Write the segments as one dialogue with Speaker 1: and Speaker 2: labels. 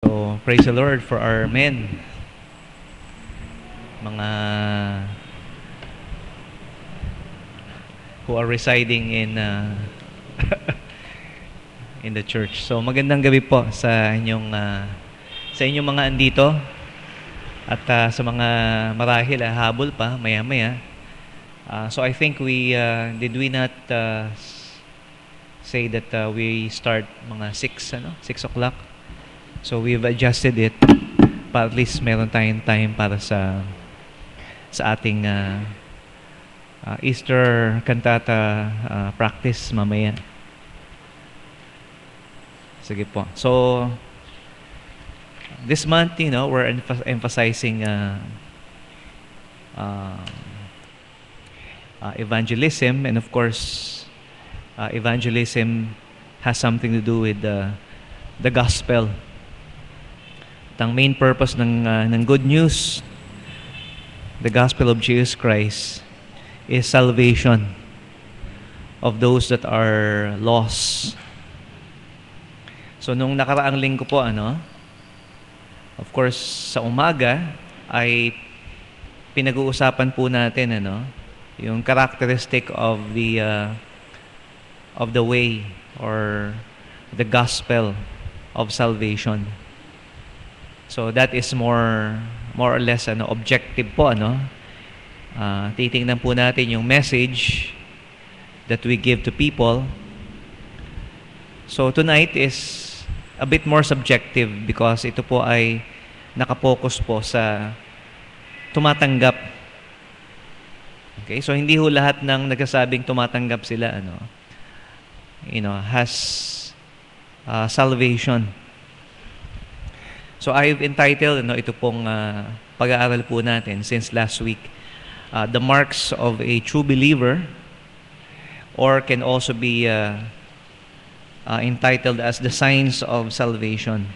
Speaker 1: So, praise the Lord for our men, mga who are residing in in the church. So, magandang gabi po sa inyong mga andito at sa mga marahil habol pa maya-maya. So, I think did we not say that we start mga 6 o'clock? So we've adjusted it para at least meron tayong time para sa ating Easter cantata practice mamaya. Sige po. So this month, we're emphasizing evangelism, and of course evangelism has something to do with the gospel. Ang main purpose ng good news, the gospel of Jesus Christ, is salvation of those that are lost. So nung nakaraang linggo po, of course sa umaga ay pinag-uusapan po natin yung characteristic of the way or the gospel of salvation. So that is more or less objective po, titingnan po natin yung message that we give to people. So tonight is a bit more subjective because ito po ay nakapokus po sa tumatanggap. Okay? So hindi ho lahat ng nagsasabing tumatanggap sila has salvation. So I've entitled ito pong pag-aaral po natin since last week, the marks of a true believer, or can also be entitled as the signs of salvation.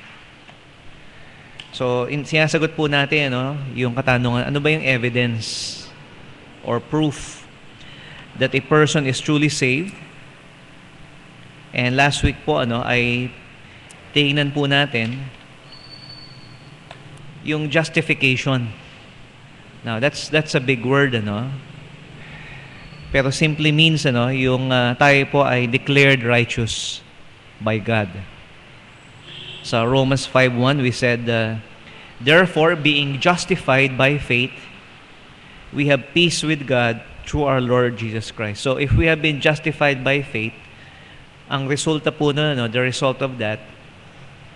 Speaker 1: So sinasagot po natin yung katanungan, ano ba yung evidence or proof that a person is truly saved? And last week po ay tingnan po natin yung justification. Now, that's a big word, Pero simply means, yung tayo po ay declared righteous by God. Sa Romans 5:1, we said, therefore, being justified by faith, we have peace with God through our Lord Jesus Christ. So, if we have been justified by faith, ang resulta po the result of that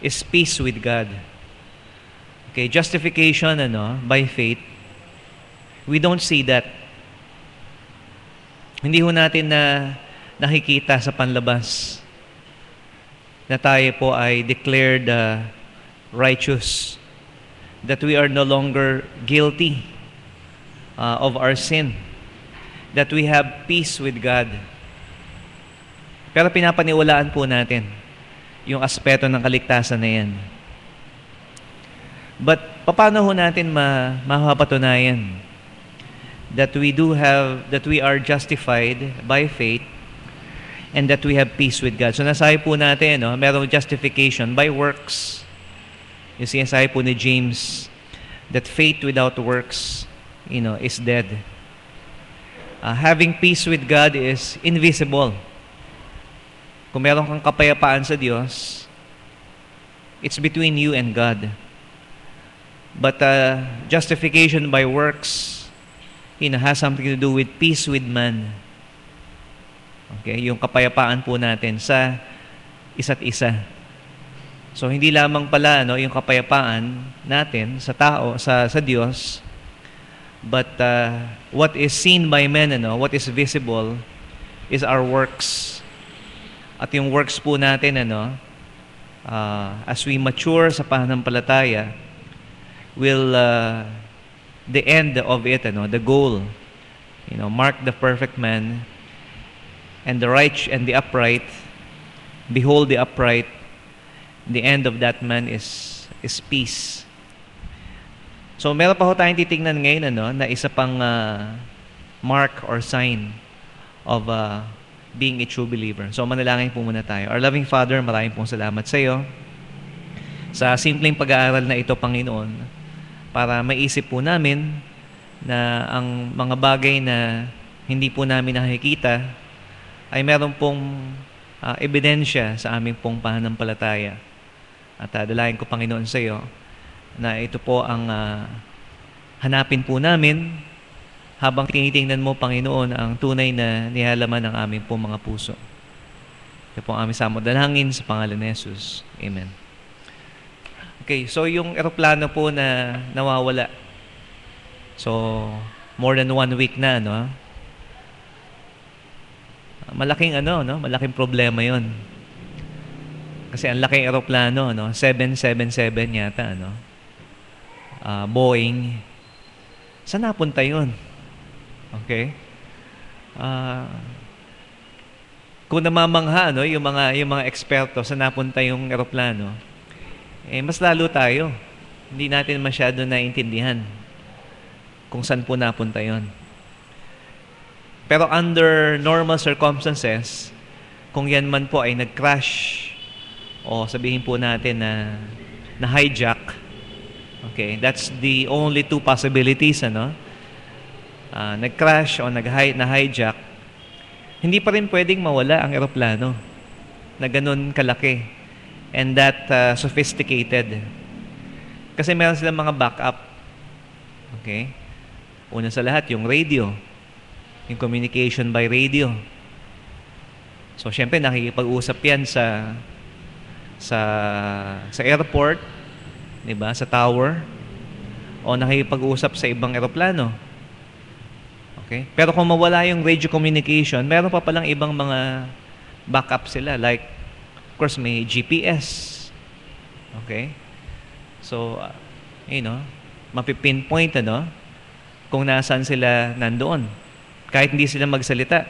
Speaker 1: is peace with God. Okay, justification by faith, we don't see that. Hindi ho natin nakikita sa panlabas na tayo po ay declared righteous, that we are no longer guilty of our sin, that we have peace with God. Pero pinapaniwalaan po natin yung aspeto ng kaligtasan na yan. But paano ho natin mapapatunayan that we are justified by faith and that we have peace with God? So nasabi po natin, merong justification by works. Yung sinasabi po ni James that faith without works, is dead. Having peace with God is invisible. Kung meron kang kapayapaan sa Diyos, it's between you and God. But justification by works, has something to do with peace with man. Okay, yung kapayapaan po natin sa isa't isa. So hindi lamang pala yung kapayapaan natin sa tao, sa Diyos, but what is seen by men, what is visible is our works. At yung works po natin as we mature sa pananampalataya, will the end of it, the goal, mark the perfect man, and the righteous and the upright, behold the upright, the end of that man is peace. So meron pa ho tayong titingnan ngayon na isa pang mark or sign of being a true believer. So manalangin po muna tayo. Our loving Father, maraming pong salamat sa iyo sa simpleng pag-aaral na ito, Panginoon, para maisip po namin na ang mga bagay na hindi po namin nakikita ay meron pong ebidensya sa aming pong pananampalataya. At dalayan ko, Panginoon, sa iyo na ito po ang hanapin po namin habang tinitingnan mo, Panginoon, ang tunay na nihalaman ng aming pong mga puso. Ito po ang aming samudalangin sa pangalan ni Jesus. Amen. Okay, so yung eroplano po na nawawala. So, more than 1 week na, no? Malaking problema 'yon. Kasi ang laking eroplano, no? 777 yata, no? Boeing. Saan napunta 'yon? Okay? Kung namamangha, no, yung mga eksperto saan napunta yung eroplano, mas lalo tayo. Hindi natin masyado naiintindihan kung saan po napunta 'yon. Pero under normal circumstances, kung yan man po ay nag-crash o sabihin po natin na hijack, okay, that's the only two possibilities, ano? Nag-crash o na-hijack, hindi pa rin pwedeng mawala ang eroplano na ganun kalaki and that sophisticated. Kasi meron silang mga backup. Okay? Una sa lahat, yung radio. Yung communication by radio. So, syempre, nakikipag-usap yan sa airport, di ba? Sa tower. O nakikipag-usap sa ibang eroplano. Okay? Pero kung mawala yung radio communication, meron pa palang ibang mga backup sila. Like, of course, may GPS. Okay? So, mapipinpoint, kung nasaan sila nandoon. Kahit hindi sila magsalita.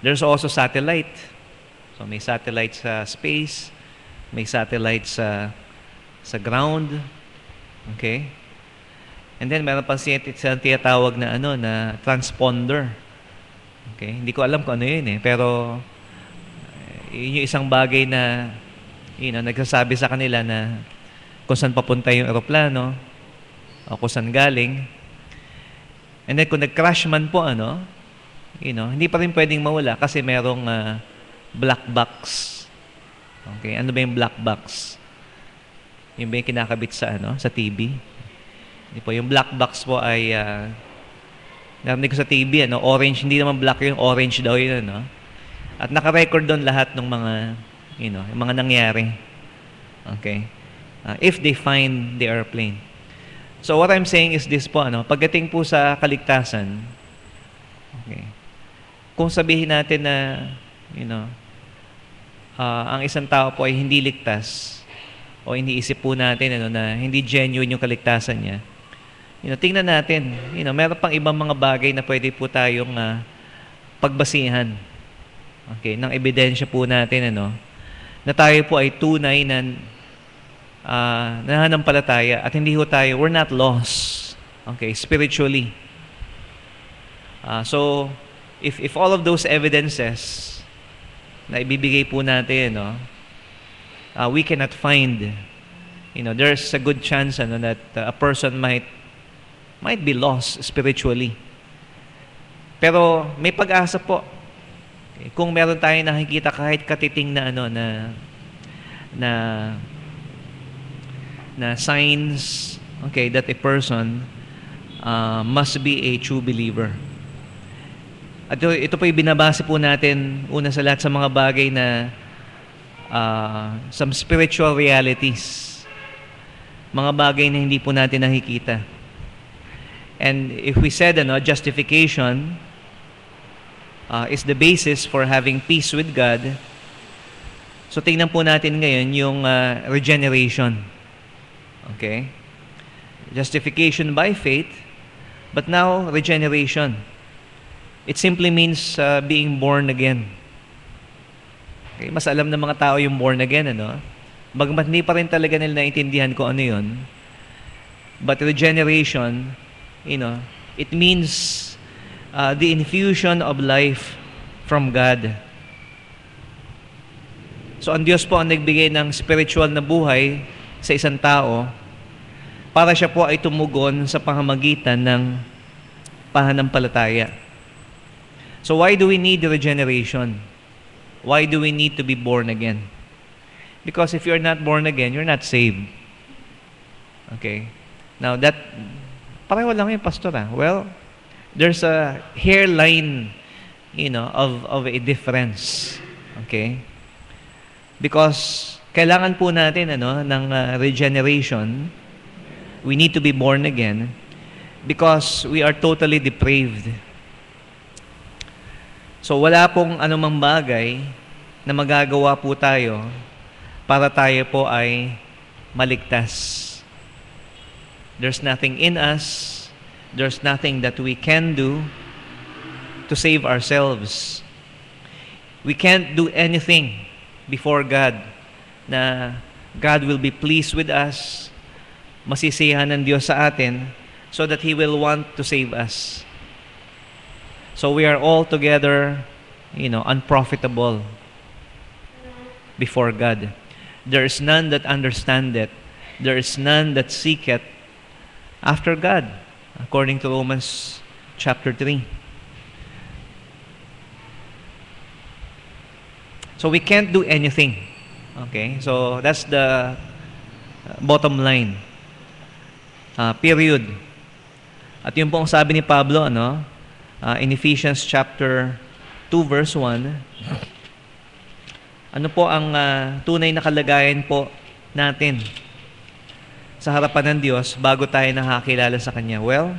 Speaker 1: There's also satellite. So, may satellite sa space. May satellite sa ground. Okay? And then, meron pa siya tinatawag na na transponder. Okay? Hindi ko alam kung ano yun pero yun yung isang bagay na nagsasabi sa kanila na kung saan papunta yung eroplano o kung saan galing. And then, kung nag-crash man po, hindi pa rin pwedeng mawala kasi merong black box. Okay? Ano ba yung black box? Yung ba yung kinakabit sa TV? Hindi po. Yung black box po ay narinig ko sa TV, orange. Hindi naman black yung orange daw yun, At naka-record doon lahat ng mga, yung mga nangyari. Okay? If they find the airplane. So what I'm saying is this po, pagdating po sa kaligtasan, okay, kung sabihin natin na, ang isang tao po ay hindi ligtas, o iniisip po natin na hindi genuine yung kaligtasan niya, tingnan natin, meron pang ibang mga bagay na pwede po tayong pagbasihan. Okay, ng ebidensya po natin, na tayo po ay tunay na nananampalataya at hindi ho tayo, we're not lost. Okay, spiritually. So, if all of those evidences na ibibigay po natin, we cannot find, there's a good chance that a person might be lost spiritually. Pero may pag-asa po. Okay, kung meron tayong nakikita kahit katiting na na signs, okay, that a person must be a true believer. At ito po yung binabase po natin una sa lahat sa mga bagay na some spiritual realities. Mga bagay na hindi po natin nakikita. And if we said justification is the basis for having peace with God, so tingnan po natin ngayon yung regeneration. Okay? Justification by faith, but now regeneration. It simply means being born again. Okay? Mas alam ng mga tao yung born again, Bagamat hindi pa rin talaga nila naintindihan kung ano yun. But regeneration, it means the infusion of life from God. So ang Diyos po ang nagbigay ng spiritual na buhay sa isang tao para siya po ay tumugon sa pamamagitan ng pananampalataya. So why do we need regeneration? Why do we need to be born again? Because if you're not born again, you're not saved. Okay? Now that, pareho lang yung pastor Well, there's a hairline, of a difference. Okay? Because kailangan po natin ng regeneration. We need to be born again because we are totally depraved. So wala pong anumang bagay na magagawa po tayo para tayo po ay maligtas. There's nothing in us, there's nothing that we can do to save ourselves. We can't do anything before God na God will be pleased with us, masisiyahan ng Diyos sa atin so that He will want to save us. So we are all together, unprofitable before God. There is none that understandeth. There is none that seeketh after God, according to Romans chapter 3. So we can't do anything. Okay? So that's the bottom line. Period. At yun po ang sabi ni Pablo, in Ephesians chapter 2 verse 1, ano po ang tunay na kalagayan po natin sa harapan ng Diyos bago tayo nakakilala sa Kanya? Well,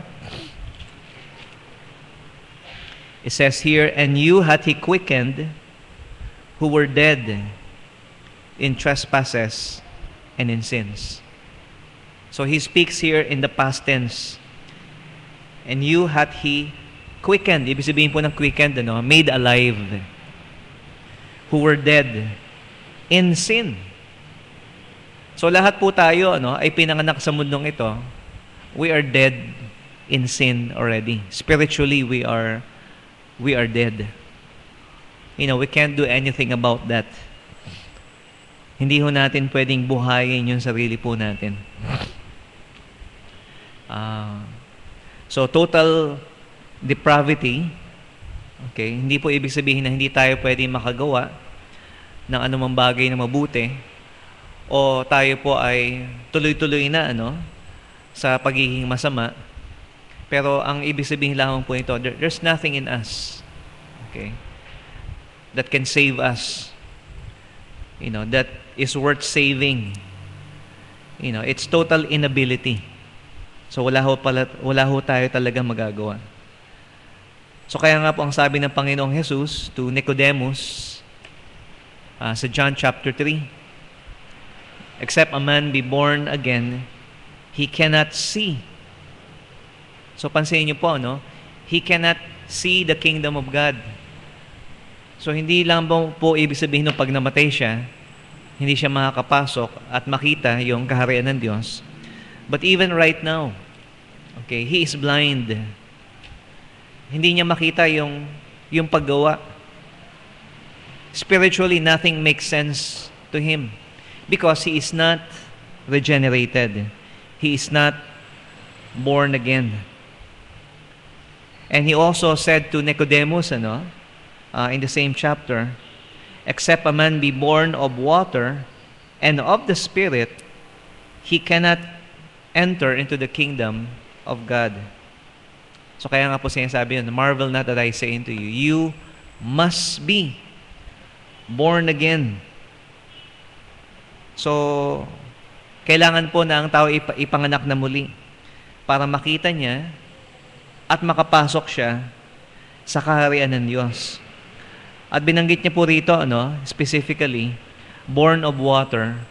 Speaker 1: it says here, "And you hath He quickened, who were dead in trespasses and in sins." So He speaks here in the past tense. "And you hath He quickened." Ibig sabihin po ng quickened, made alive. Who were dead in sin. So lahat po tayo ay pinanganak sa mundong ito. We are dead in sin already. Spiritually, we are dead. We can't do anything about that. Hindi ho natin pwedeng buhayin yung sarili po natin. So total depravity, okay, hindi po ibig sabihin na hindi tayo pwedeng makagawa ng anumang bagay na mabuti o tayo po ay tuloy-tuloy na sa pagiging masama. Pero ang ibig sabihin lamang po ito, there's nothing in us, okay, that can save us, that is worth saving. It's total inability. So wala ho tayo talaga magagawa. So kaya nga po ang sabi ng Panginoong Jesus to Nicodemus sa John chapter 3, "Except a man be born again, he cannot see." So pansinin niyo po, he cannot see the kingdom of God. So hindi lang po ibig sabihin nung pag namatay siya, hindi siya makakapasok at makita yung kaharian ng Diyos. But even right now, okay, he is blind. Hindi niya makita yung paggawa. Spiritually, nothing makes sense to him because he is not regenerated. He is not born again. And he also said to Nicodemus, in the same chapter, "Except a man be born of water and of the Spirit, he cannot enter into the kingdom of God." So kaya nga po sinasabi yun, "Marvel not that I say unto you, you must be born again." So, kailangan po na ang tao ipanganak na muli para makita niya at makapasok siya sa kaharian ng Diyos. At binanggit niya po rito, specifically, born of water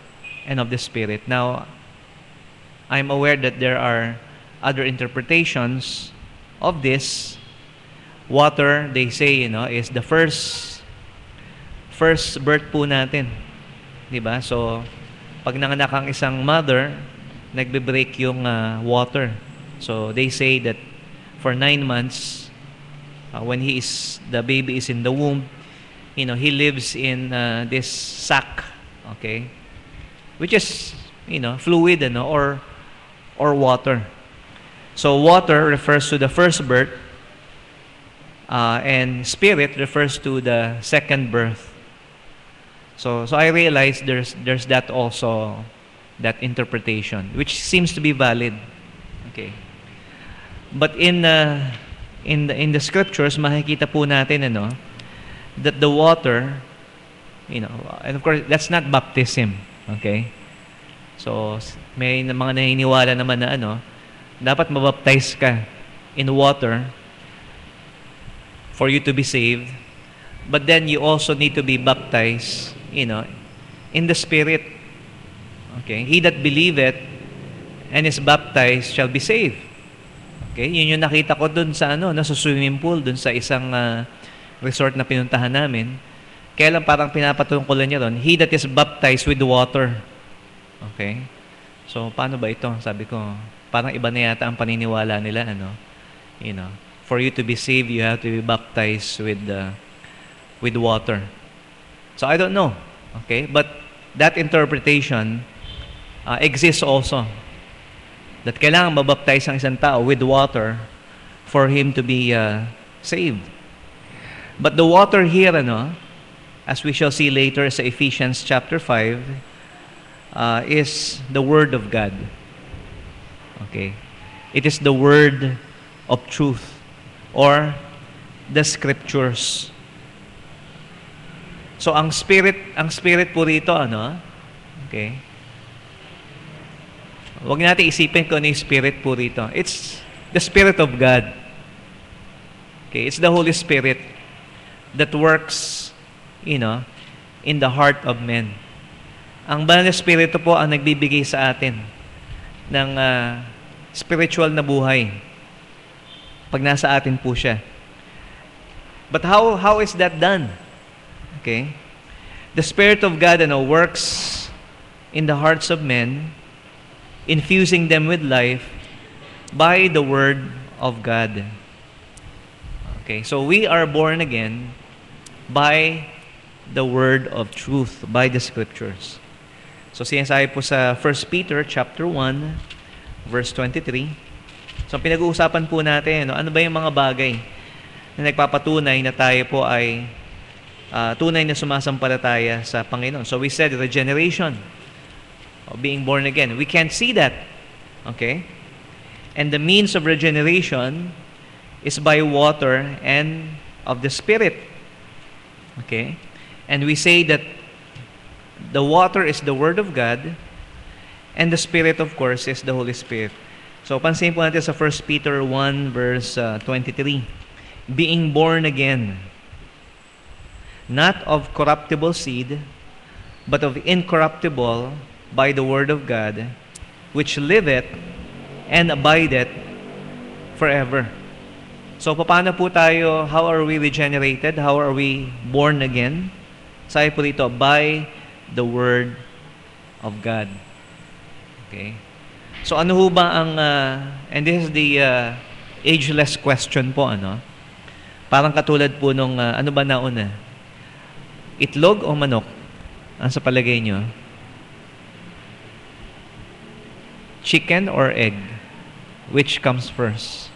Speaker 1: and of the Spirit. Now, I'm aware that there are other interpretations of this. Water, they say, is the first birth po natin. Diba? So, pag nanganak ang isang mother, nagbe-break yung water. So, they say that for 9 months, when the baby is in the womb, he lives in this sack, okay, which is, fluid, or water. So water refers to the first birth, and spirit refers to the second birth. So I realize there's that also, that interpretation, which seems to be valid. Okay. But in the scriptures, makikita po natin, that the water, and of course, that's not baptism. Okay? So, may mga naniniwala naman na, dapat mabaptize ka in water for you to be saved. But then, you also need to be baptized, in the Spirit. Okay? He that believeth and is baptized shall be saved. Okay? Yun yung nakita ko dun sa, sa swimming pool, dun sa isang resort na pinuntahan namin. Kaya lang parang pinapatungkulan niya doon, he that is baptized with water. Okay? So, paano ba ito? Sabi ko, parang iba na yata ang paniniwala nila, for you to be saved, you have to be baptized with water. So, I don't know. Okay? But that interpretation exists also. That kailangan mabaptize ang isang tao with water for him to be saved. But the water here, as we shall see later sa Ephesians chapter 5, is the Word of God. Okay? It is the Word of truth, or the Scriptures. So, ang Spirit po rito, okay? Huwag natin isipin kung ano yung Spirit po rito. It's the Spirit of God. Okay? It's the Holy Spirit that works, in the heart of men. Ang Banal na Espiritu po ang nagbibigay sa atin ng spiritual na buhay pag nasa atin po siya. But how is that done? Okay? The Spirit of God works in the hearts of men, infusing them with life by the Word of God. Okay, so we are born again by the Word of truth, by the Scriptures. So sinasabi po sa 1 Peter chapter 1, verse 23. So pinag-uusapan po natin, ano ba yung mga bagay na nagpapatunay na tayo po ay tunay na sumasampalataya sa Panginoon. So we said regeneration, being born again. We can't see that. Okay? And the means of regeneration is by water and of the Spirit. Okay? And we say that the water is the Word of God, and the Spirit, of course, is the Holy Spirit. So, pansin po natin sa 1 Peter 1, verse 23. Being born again, not of corruptible seed, but of incorruptible, by the Word of God, which liveth and abideth forever. So, paano po tayo, how are we regenerated? How are we born again? Sabi po dito, by the Word of God. Okay? So, ano ho ba ang, and this is the ageless question po, Parang katulad po nung, ano ba nauna? Itlog o manok? Ano sa palagay nyo? Chicken or egg? Which comes first?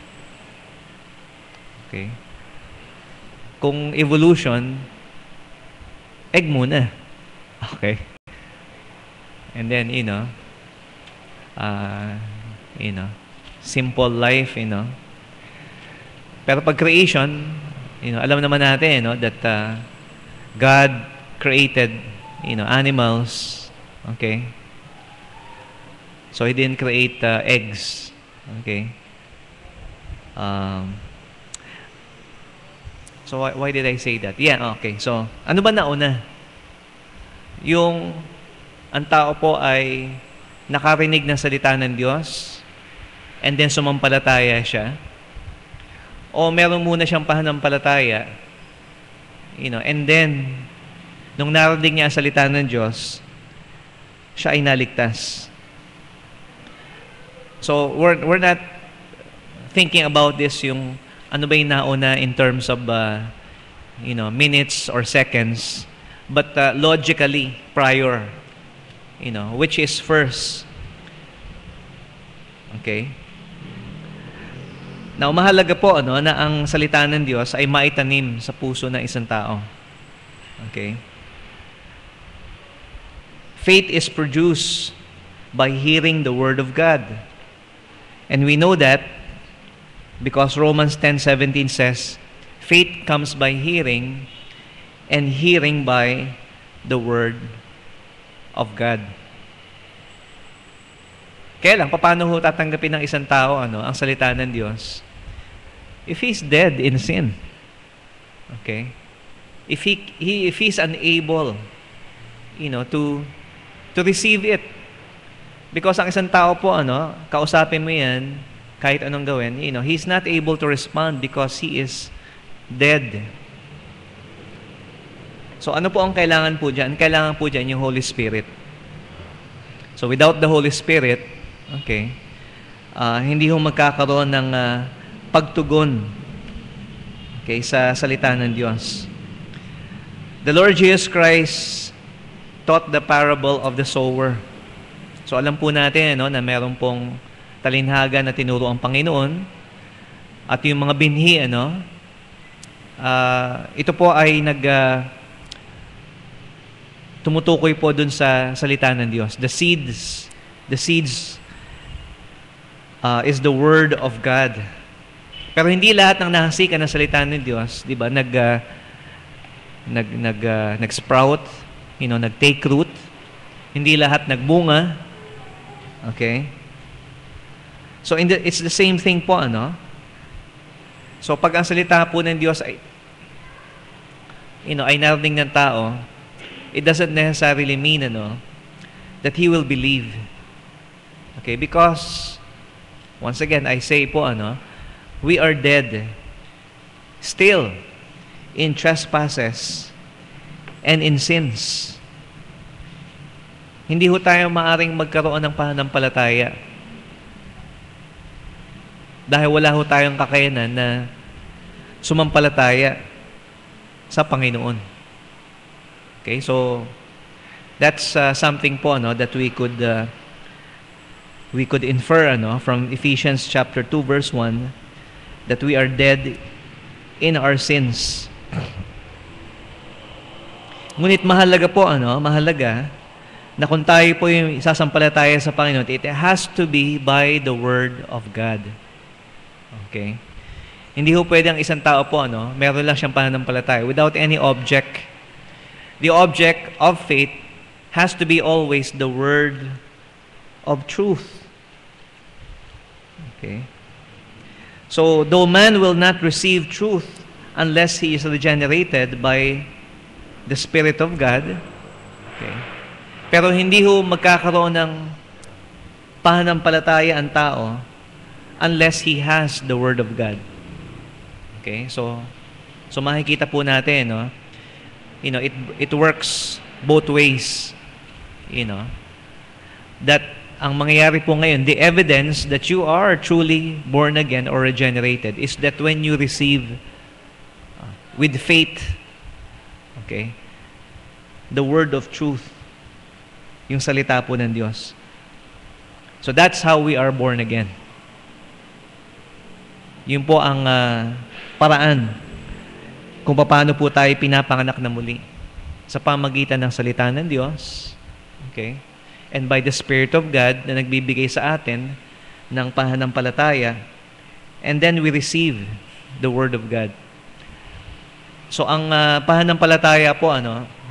Speaker 1: Okay. Kung evolution, egg muna. Okay. And then, simple life, Pero pag creation, alam naman natin, that God created, animals. Okay. So, He didn't create eggs. Okay? So, why did I say that? Yeah, okay. So, ano ba nauna? Yung ang tao po ay nakarinig ng salita ng Diyos and then sumampalataya siya? O meron muna siyang pananampalataya, and then, nung narinig niya ang salita ng Diyos, siya ay naligtas. So, we're not thinking about this yung ano ba yung nauna in terms of minutes or seconds, but logically prior, which is first. Okay? Now, mahalaga po na ang salita ng Diyos ay maitanim sa puso ng isang tao. Okay? Faith is produced by hearing the Word of God. And we know that because Romans 10:17 says, faith comes by hearing, and hearing by the Word of God. Kaya lang, paano ho tatanggapin ng isang tao ang salita ng Diyos? If he's dead in sin. Okay? If he's unable, to receive it. Because ang isang tao po, kausapin mo yan, kahit anong gawin, he's not able to respond because he is dead. So ano po ang kailangan po dyan? Kailangan po dyan yung Holy Spirit. So without the Holy Spirit, okay, hindi ho magkakaroon ng pagtugon, okay, sa salita ng Diyos. The Lord Jesus Christ taught the parable of the sower. So alam po natin na meron pong talinhaga na tinuro ang Panginoon, at yung mga binhi, ito po ay tumutukoy po dun sa salita ng Diyos. The seeds is the Word of God. Pero hindi lahat ng nahasikan ng salita ng Diyos, di ba, nag-sprout, nag-take root. Hindi lahat nagbunga. Okay? So it's the same thing po, So pag ang salita po ng Diyos ay ay narinig ng tao, it doesn't necessarily mean that he will believe. Okay? Because once again, I say po we are dead still in trespasses and in sins. Hindi ho tayo maaring magkaroon ng pananampalataya dahil wala ho tayong kakayanan na sumampalataya sa Panginoon. Okay, so that's something po that we could infer from Ephesians chapter 2 verse 1, that we are dead in our sins. Ngunit mahalaga po mahalaga na kung tayo po yung isasampalataya sa Panginoon, it has to be by the Word of God. Okay? Hindi ho pwede ang isang tao po meron lang siyang pananampalataya without any object. The object of faith has to be always the Word of truth. Okay? So, though man will not receive truth unless he is regenerated by the Spirit of God, okay, pero hindi ho magkakaroon ng pananampalataya ang tao unless he has the Word of God. Okay? So makikita po natin, it works both ways. That ang mangyayari po ngayon, the evidence that you are truly born again or regenerated is that when you receive with faith, okay, the word of truth, yung salita po ng Diyos. So that's how we are born again. Yun po ang paraan kung paano po tayo pinapanganak na muli sa pamagitan ng salita ng Diyos, okay, and by the Spirit of God na nagbibigay sa atin ng pananampalataya, and then we receive the Word of God. So ang pananampalataya po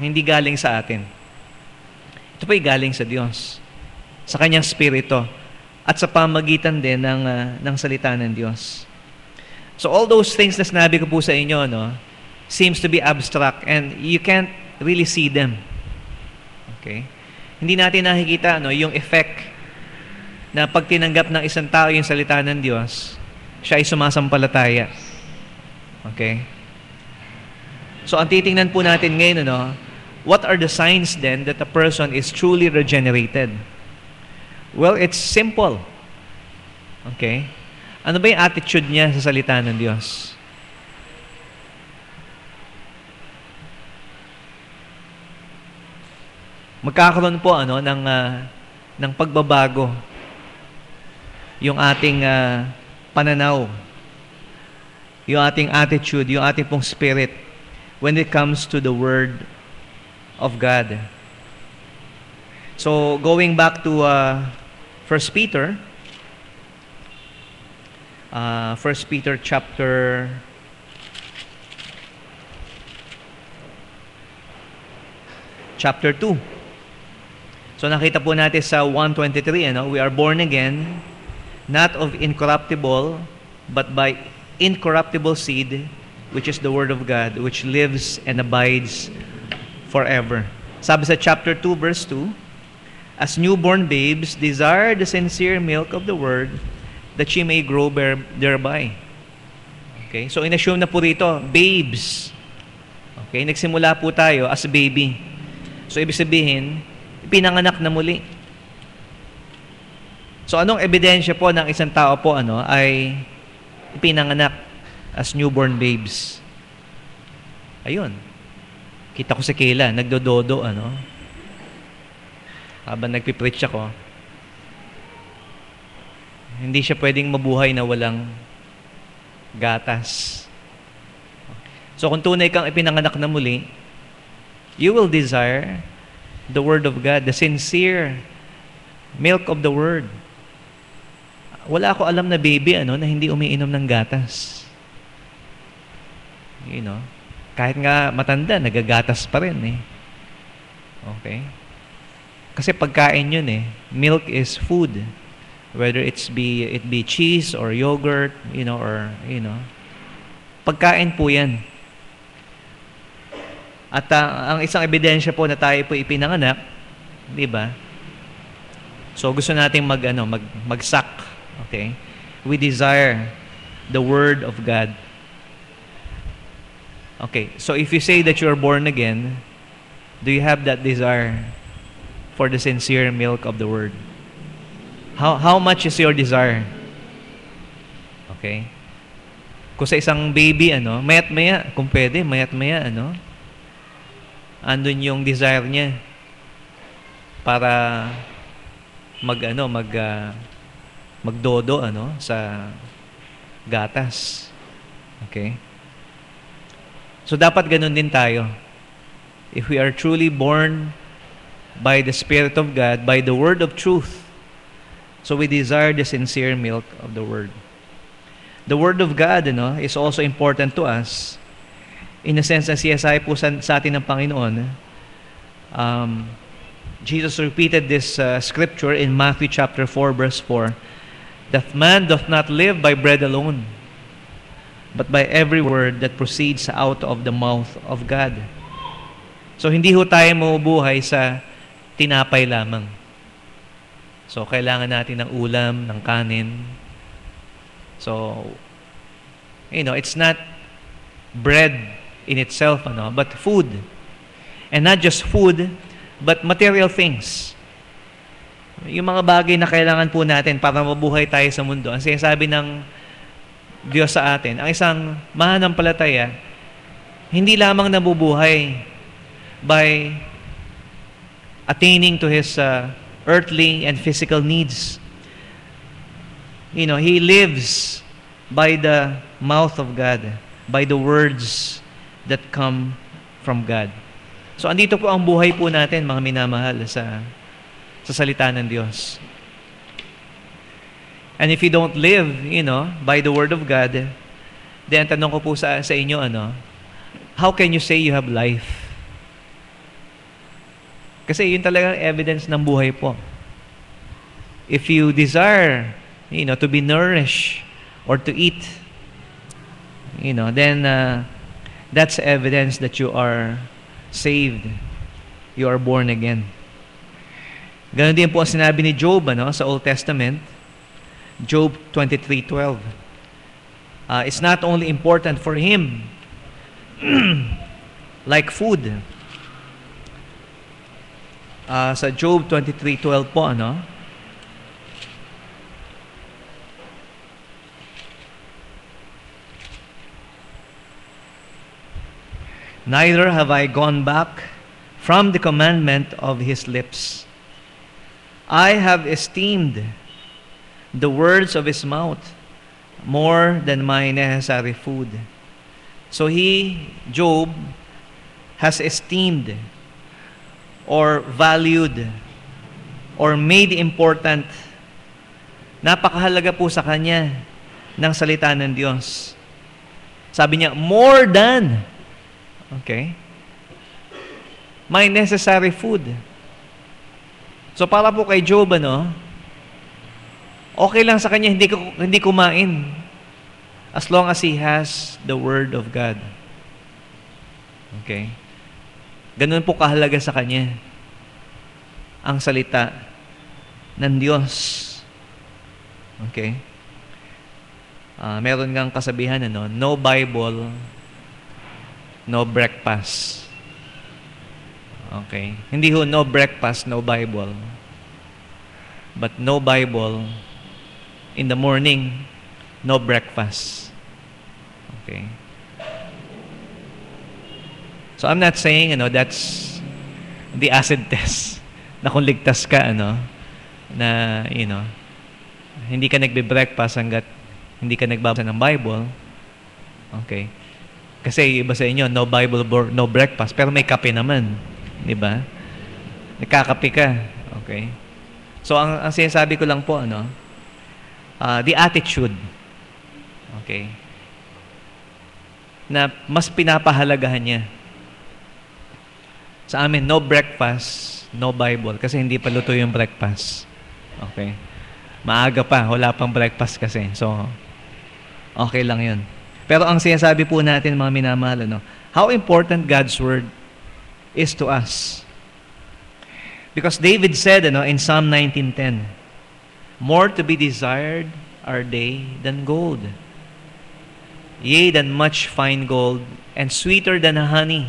Speaker 1: hindi galing sa atin. Ito po ay galing sa Diyos, sa Kanyang Spirito, at sa pamagitan din ng salita ng Diyos. So all those things na sinabi ko po sa inyo, seems to be abstract and you can't really see them. Okay? Hindi natin nakikita yung effect na pag tinanggap ng isang tao yung salita ng Diyos, siya ay sumasampalataya. Okay? So ang titingnan po natin ngayon, what are the signs then that a person is truly regenerated? Well, it's simple. Okay? Ano ba yung attitude niya sa salita ng Diyos? magkakaroon po ng pagbabago yung ating pananaw, yung ating attitude, yung ating pong spirit when it comes to the Word of God. So, going back to 1 Peter, 1 Peter chapter 2. So, nakita po natin sa 1:23, we are born again, not of incorruptible, but by incorruptible seed, which is the Word of God, which lives and abides forever. Sabi sa chapter 2, verse 2, as newborn babes, desire the sincere milk of the Word, that ye may grow thereby. Okay? So, inassume na po rito, babes. Okay? Nagsimula po tayo as baby. So, ibig sabihin, pinanganak na muli. So, anong ebidensya po ng isang tao po ay pinanganak as newborn babes? Ayun. Kita ko si Kayla, nagdododo, habang nagpipreach ako. Hindi siya pwedeng mabuhay na walang gatas. So, kung tunay kang ipinanganak na muli, you will desire the Word of God, the sincere milk of the Word. Wala ako alam na baby na hindi umiinom ng gatas. Kahit nga matanda, nagagatas pa rin Okay? Kasi pagkain yun Milk is food. Whether it be cheese or yogurt, Pagkain po yan. At ang isang ebidensya po na tayo po ipinanganak, di ba? So gusto nating magsak. Okay? We desire the Word of God. Okay, so if you say that you are born again, do you have that desire for the sincere milk of the Word? How much is your desire? Okay? Kung sa isang baby, mayat-maya, kung pwede, mayat-maya, andun yung desire niya para magdodo sa gatas. Okay? So dapat ganun din tayo. If we are truly born by the Spirit of God, by the Word of truth, so we desire the sincere milk of the Word. The Word of God is also important to us in a sense na siyasay po sa atin ng Panginoon. Jesus repeated this scripture in Matthew chapter 4, verse 4, that man doth not live by bread alone, but by every word that proceeds out of the mouth of God. So, hindi ho tayo mabubuhay sa tinapay lamang. So, kailangan natin ng ulam, ng kanin. So, it's not bread in itself, but food. And not just food, but material things. Yung mga bagay na kailangan po natin para mabuhay tayo sa mundo. Ang sinasabi ng Diyos sa atin, ang isang mananampalataya, hindi lamang nabubuhay by attaining to his earthly and physical needs. He lives by the mouth of God, by the words that come from God. So, andito po ang buhay po natin, mga minamahal, sa salita ng Diyos. And if you don't live, by the Word of God, then tanong ko po sa inyo, how can you say you have life? Kasi yun talaga evidence ng buhay po. If you desire, to be nourished or to eat, then that's evidence that you are saved. You are born again. Ganon din po ang sinabi ni Job sa Old Testament, Job 23:12. It's not only important for him like food. Sa Job 23:12 po, neither have I gone back from the commandment of his lips. I have esteemed the words of his mouth more than my necessary food. So Job, has esteemed or valued or made important, napakahalaga po sa kanya ng salita ng Diyos. Sabi niya, more than, okay, my necessary food. So para po kay Job, okay lang sa kanya hindi kumain as long as he has the Word of God. Okay? Ganun po kahalaga sa kanya ang salita ng Diyos. Okay? Meron ngang kasabihan, no Bible, no breakfast. Okay? Hindi no breakfast, no Bible. But no Bible in the morning, no breakfast. Okay? So I'm not saying, that's the acid test na kung ligtas ka, na, hindi ka nagbe-breakfast hanggat hindi ka nagbabasa ng Bible. Okay? Kasi iba sa inyo, no Bible, no breakfast, pero may kape naman. Di ba? Nagkakape ka. Okay? So ang sinasabi ko lang po, the attitude. Okay? Na mas pinapahalagahan niya. Sa amin, no breakfast, no Bible. Kasi hindi pa luto yung breakfast. Okay? Maaga pa, wala pang breakfast kasi. So, okay lang yun. Pero ang sinasabi po natin, mga minamahal, how important God's Word is to us. Because David said, in Psalm 19:10, more to be desired are they than gold, yea, than much fine gold, and sweeter than honey.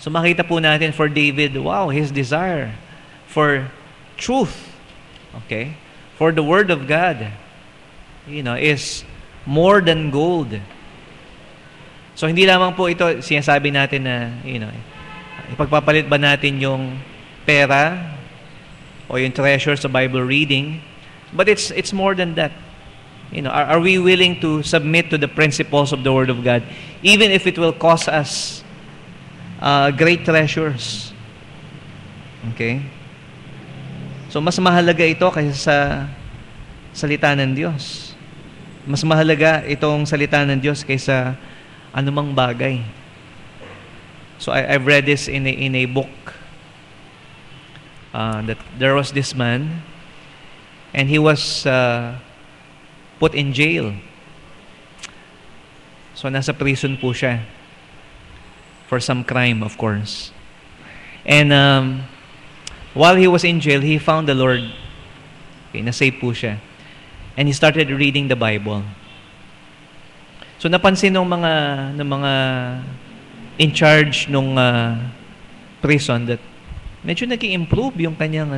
Speaker 1: So makita po natin for David, wow, his desire for truth, okay, for the Word of God, is more than gold. So hindi lamang po ito sinasabi natin na, ipagpapalit ba natin yung pera o yung treasure sa Bible reading, but it's more than that. Are we willing to submit to the principles of the Word of God, even if it will cost us great treasures? Okay? So, mas mahalaga ito kaysa sa salita ng Diyos. Mas mahalaga itong salita ng Diyos kaysa anumang bagay. So, I've read this in a book that there was this man and he was put in jail. So, nasa prison po siya for some crime, of course. And while he was in jail, he found the Lord. Okay, na-save po siya. And he started reading the Bible. So napansin ng mga in charge nung prison that medyo nag-i-improve yung kanyang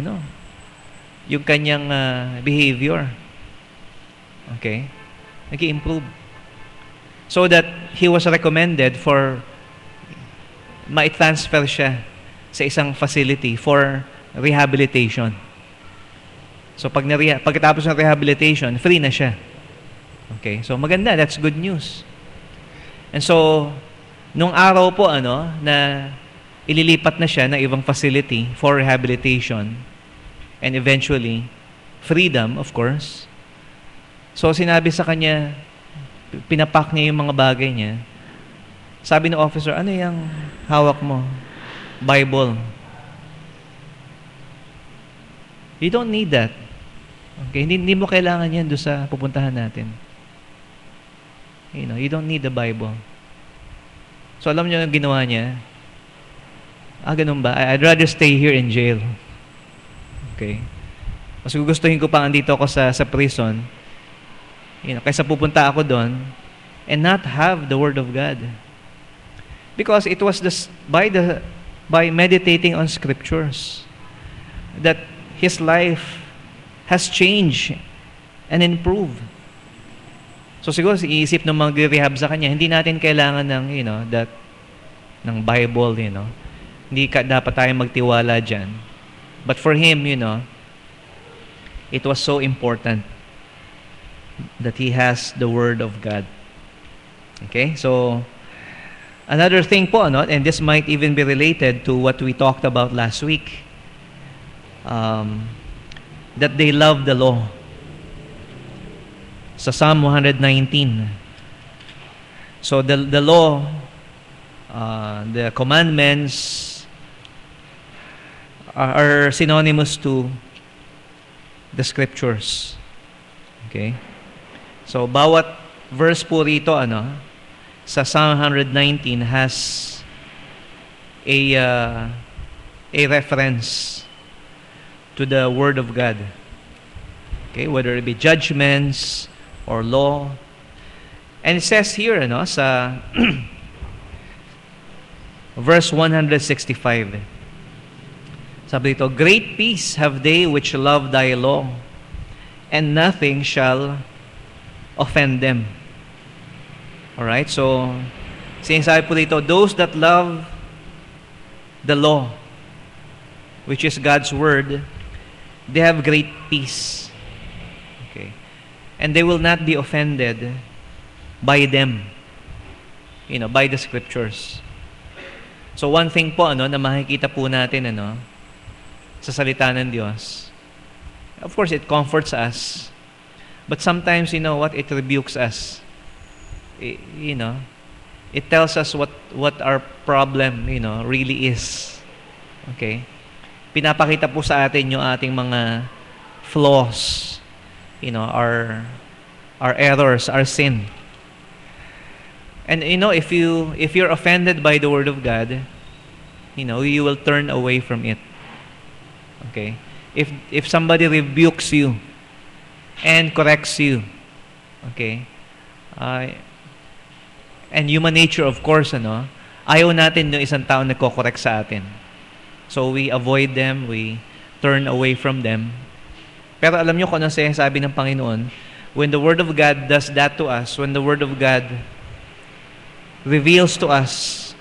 Speaker 1: behavior. Okay? Nag-i-improve. So that he was recommended for ma-transfer siya sa isang facility for rehabilitation. So pagkatapos ng rehabilitation, free na siya. Okay? So maganda, that's good news. And so nung araw po na ililipat na siya ng ibang facility for rehabilitation and eventually freedom, of course. So sinabi sa kanya, pinapak niya yung mga bagay niya. Sabi ng officer, ano yung hawak mo? Bible. You don't need that. Okay? Hindi mo kailangan yan doon sa pupuntahan natin. You don't need the Bible. So alam niyo yung ginawa niya? Ganun ba? I'd rather stay here in jail. Okay? Mas gugustuhin ko pa andito ako sa prison, kaysa pupunta ako doon and not have the Word of God. Because it was by meditating on Scriptures that his life has changed and improved. So siguro iisip ng mag-rehab sa kanya, hindi natin kailangan ng, that ng Bible, Hindi dapat tayo magtiwala dyan. But for him, it was so important that he has the Word of God. Okay? So, another thing po, and this might even be related to what we talked about last week, that they love the law. Sa Psalm 119. So, the law, the commandments are synonymous to the scriptures. Okay? So, bawat verse po rito, sa Psalm 119 has a reference to the Word of God. Okay? Whether it be judgments or law. And it says here, sa verse 165, sabi dito, great peace have they which love thy law, and nothing shall offend them. Alright, so, sinasabi po dito, those that love the law, which is God's Word, they have great peace. Okay. And they will not be offended by them, by the scriptures. So, one thing po, na makikita po natin, sa salita ng Diyos. Of course, it comforts us. But sometimes, it rebukes us. It tells us what our problem, really is. Okay? Pinapakita po sa atin yung ating mga flaws, our errors, our sin. And, if you're offended by the Word of God, you will turn away from it. Okay? If somebody rebukes you and corrects you, okay? And human nature, of course, ayaw natin yung isang tao nagko-correct sa atin. So we avoid them, we turn away from them. Pero alam niyo kung ano sinasabi ng Panginoon, when the Word of God does that to us, when the Word of God reveals to us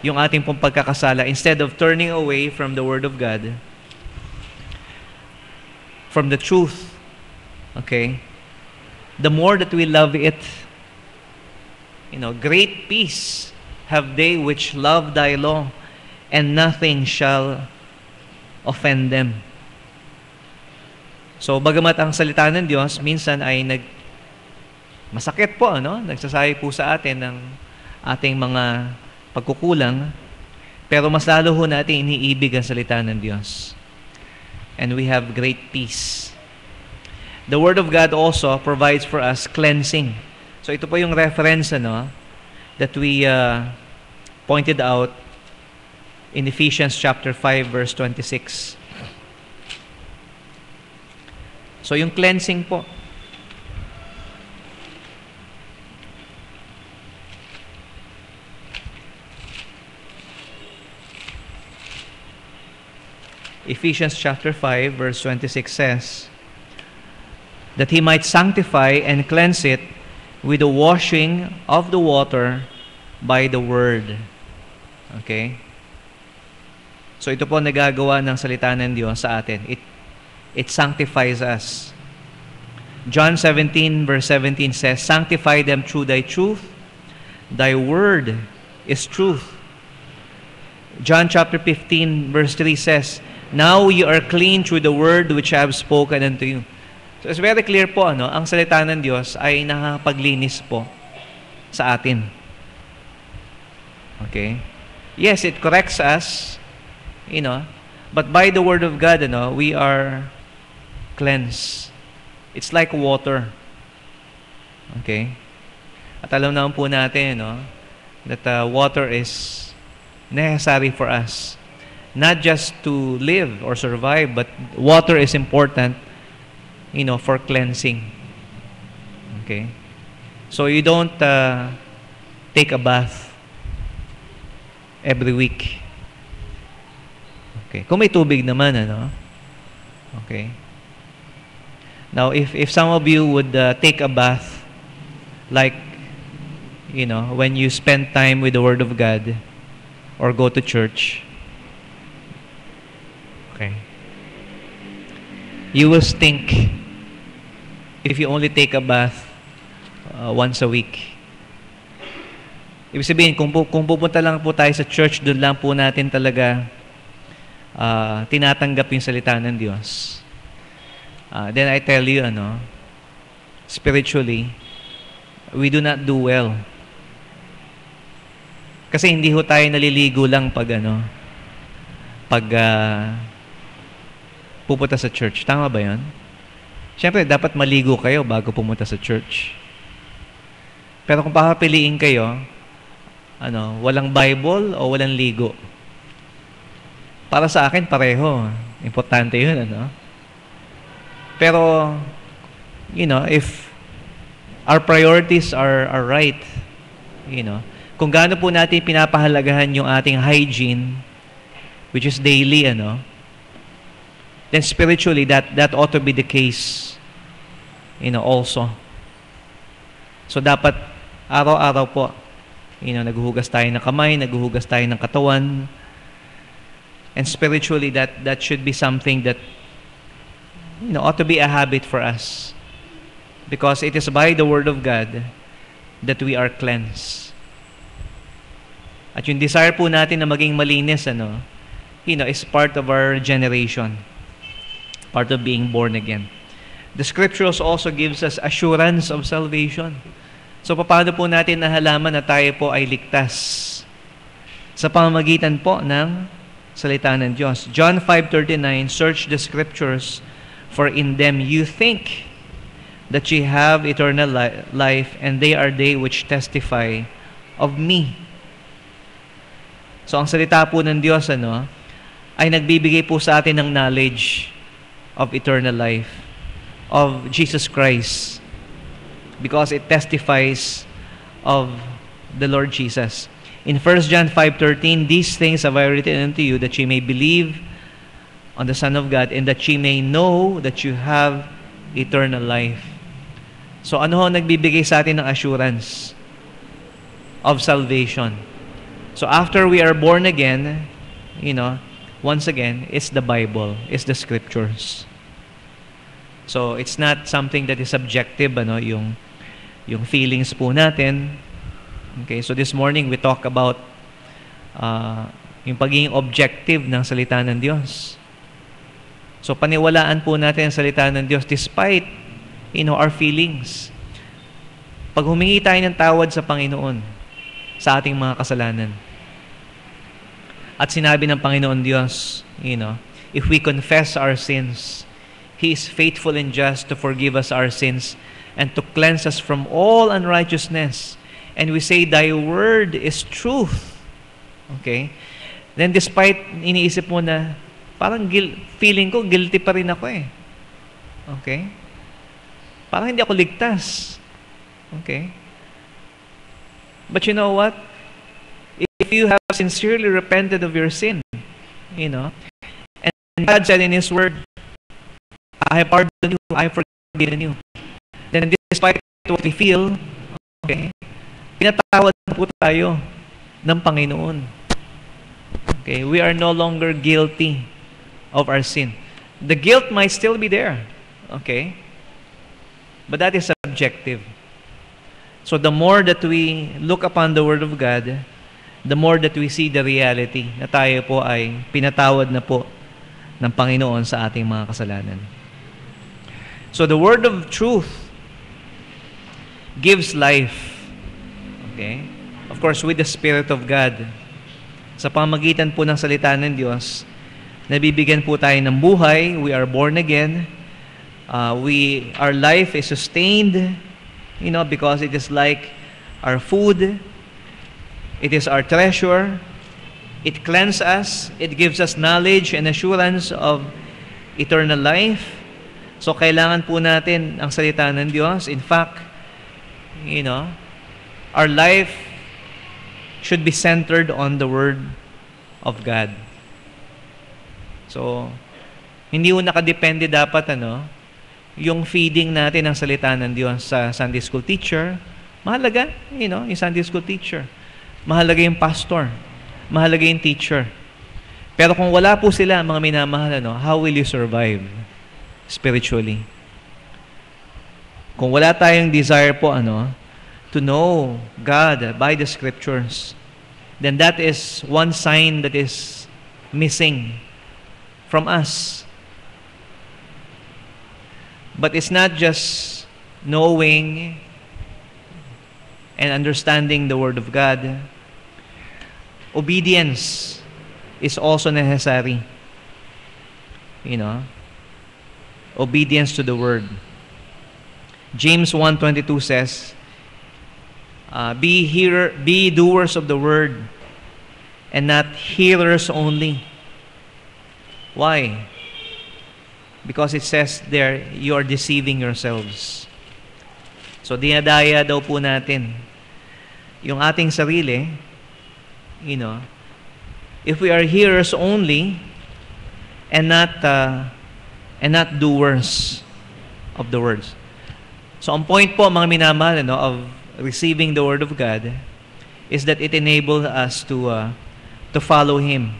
Speaker 1: yung ating pong pagkakasala, instead of turning away from the Word of God, from the truth, okay, the more that we love it, great peace have they which love thy law, and nothing shall offend them. So, bagamat ang salita ng Diyos, minsan ay masakit po, nagsasabi po sa atin ng ating mga pagkukulang, pero mas lalo ho natin iniibig ang salita ng Diyos. And we have great peace. The Word of God also provides for us cleansing. So ito po yung reference that we pointed out in Ephesians chapter 5 verse 26. So yung cleansing po. Ephesians chapter 5 verse 26 says that he might sanctify and cleanse it with the washing of the water by the word. Okay? So ito po nagagawa ng salita ng Diyos sa atin. It sanctifies us. John 17 verse 17 says, sanctify them through thy truth. Thy word is truth. John chapter 15 verse 3 says, now you are clean through the word which I have spoken unto you. So it's very clear po, ang salita ng Diyos ay nakakapaglinis po sa atin. Okay? Yes, it corrects us, but by the Word of God, we are cleansed. It's like water. Okay? At alam naman po natin, that water is necessary for us. Not just to live or survive, but water is important, for cleansing. Okay? So you don't take a bath every week. Okay? Kung may tubig naman, Okay? Now, if some of you would take a bath, like, when you spend time with the Word of God, or go to church, okay, you will stink if you only take a bath once a week. Ibig sabihin, kung pupunta lang po tayo sa church, doon lang po natin talaga tinatanggap yung salita ng Diyos. Then I tell you, spiritually, we do not do well. Kasi hindi ho tayo naliligo lang pag pupunta sa church. Tama ba yun? Siyempre, dapat maligo kayo bago pumunta sa church. Pero kung papapiliin kayo, walang Bible o walang ligo? Para sa akin, pareho. Importante yun, Pero, if our priorities are right, kung gaano po natin pinapahalagahan yung ating hygiene, which is daily, then spiritually, that ought to be the case, also. So, dapat araw-araw po, naghuhugas tayo ng kamay, naghuhugas tayo ng katawan, and spiritually, that should be something that, ought to be a habit for us. Because it is by the Word of God that we are cleansed. At yung desire po natin na maging malinis, is part of our generation. Part of being born again. The Scriptures also gives us assurance of salvation. So, paano po natin nahalaman na tayo po ay ligtas? Sa pamamagitan po ng salita ng Diyos. John 5:39, search the Scriptures, for in them you think that ye have eternal life, and they are they which testify of me. So, ang salita po ng Diyos, ay nagbibigay po sa atin ng knowledge of eternal life, of Jesus Christ, because it testifies of the Lord Jesus. In 1 John 5:13, these things have I written unto you, that ye may believe on the Son of God, and that ye may know that you have eternal life. So, ano ho nagbibigay sa atin ng assurance of salvation? So, after we are born again, once again, it's the Bible, it's the Scriptures. So, it's not something that is subjective, yung feelings po natin. Okay, so this morning we talk about yung pagiging objective ng salita ng Diyos. So, paniwalaan po natin ang salita ng Diyos despite, our feelings. Pag humingi tayo ng tawad sa Panginoon sa ating mga kasalanan, at sinabi ng Panginoon Diyos, if we confess our sins, He is faithful and just to forgive us our sins and to cleanse us from all unrighteousness. And we say, Thy word is truth. Okay? Then despite iniisip mo na, parang feeling ko, guilty pa rin ako eh. Okay? Parang hindi ako ligtas. Okay? But you know what? If you have sincerely repented of your sin, and God said in His Word, I have pardoned you, I have forgiven you. Then despite what we feel, okay, pinatawad po tayo ng Panginoon. Okay, we are no longer guilty of our sin. The guilt might still be there. Okay? But that is subjective. So the more that we look upon the Word of God, the more that we see the reality na tayo po ay pinatawad na po ng Panginoon sa ating mga kasalanan. So the Word of truth gives life. Okay? Of course, with the Spirit of God. Sa pamagitan po ng salita ng Diyos, nabibigyan po tayo ng buhay. We are born again. Our life is sustained, because it is like our food. It is our treasure. It cleanses us. It gives us knowledge and assurance of eternal life. So, kailangan po natin ang salita ng Diyos. In fact, our life should be centered on the Word of God. So, hindi mo nakadepende dapat, yung feeding natin ng salita ng Diyos sa Sunday school teacher. Mahalaga, yung Sunday school teacher. Mahalaga yung pastor. mahalaga yung teacher. Pero kung wala po sila, mga minamahal, how will you survive spiritually? Kung wala tayong desire po, to know God by the Scriptures, then that is one sign that is missing from us. But it's not just knowing and understanding the Word of God. Obedience is also necessary. Obedience to the Word. James 1:22 says, be doers of the Word and not hearers only. Why? Because it says there, you are deceiving yourselves. So, dinadaya daw po natin yung ating sarili, if we are hearers only and not doers of the words. So, ang point po, mga minamahal, of receiving the Word of God is that it enables us to follow Him,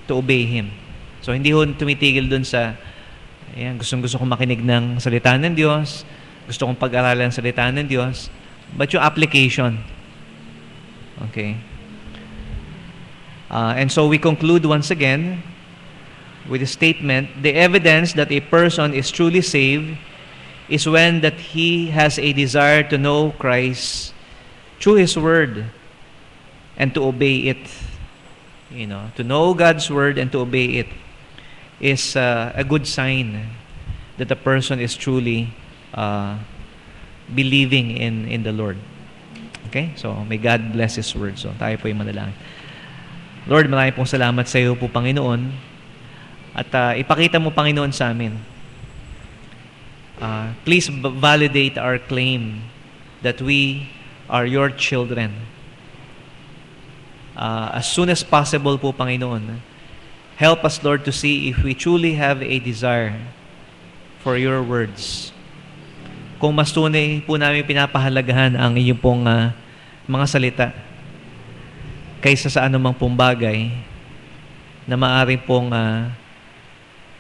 Speaker 1: to obey Him. So, hindi ho tumitigil dun sa gusto kong makinig ng salita ng Diyos, gusto kong pag-aralan ng salita ng Diyos, but yung application. Okay? And so we conclude once again with a statement, the evidence that a person is truly saved is when that he has a desire to know Christ through His Word and to obey it. To know God's Word and to obey it is a good sign that the person is truly believing in the Lord. Okay? So, may God bless His Word. So, tayo po yung manalangin. Lord, maraming pong salamat sa iyo po, Panginoon. At ipakita mo, Panginoon, sa amin. Please validate our claim that we are your children. As soon as possible po, Panginoon, help us, Lord, to see if we truly have a desire for your words. Kung mas tunay po namin pinapahalagahan ang inyong pong mga salita kaysa sa anumang pong bagay na maaaring pong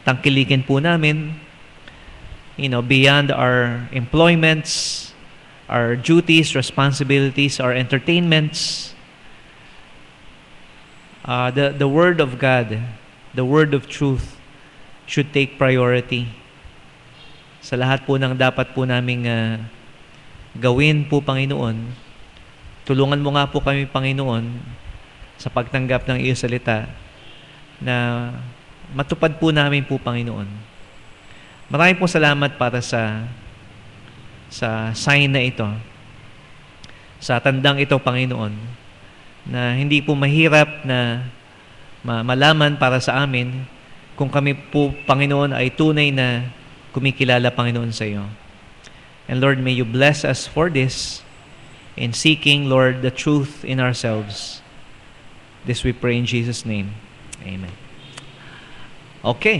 Speaker 1: tangkilikin po namin, beyond our employments, our duties, responsibilities, our entertainments. The Word of God, the Word of truth should take priority sa lahat po ng dapat po naming gawin po, Panginoon. Tulungan mo nga po kami, Panginoon, sa pagtanggap ng iyong salita na matupad po namin po, Panginoon. Maraming po salamat para sa sign na ito, sa tandang ito, Panginoon, na hindi po mahirap na malaman para sa amin kung kami po, Panginoon, ay tunay na kumikilala, Panginoon, sa iyo. And Lord, may you bless us for this in seeking, Lord, the truth in ourselves. This we pray in Jesus' name. Amen. Okay.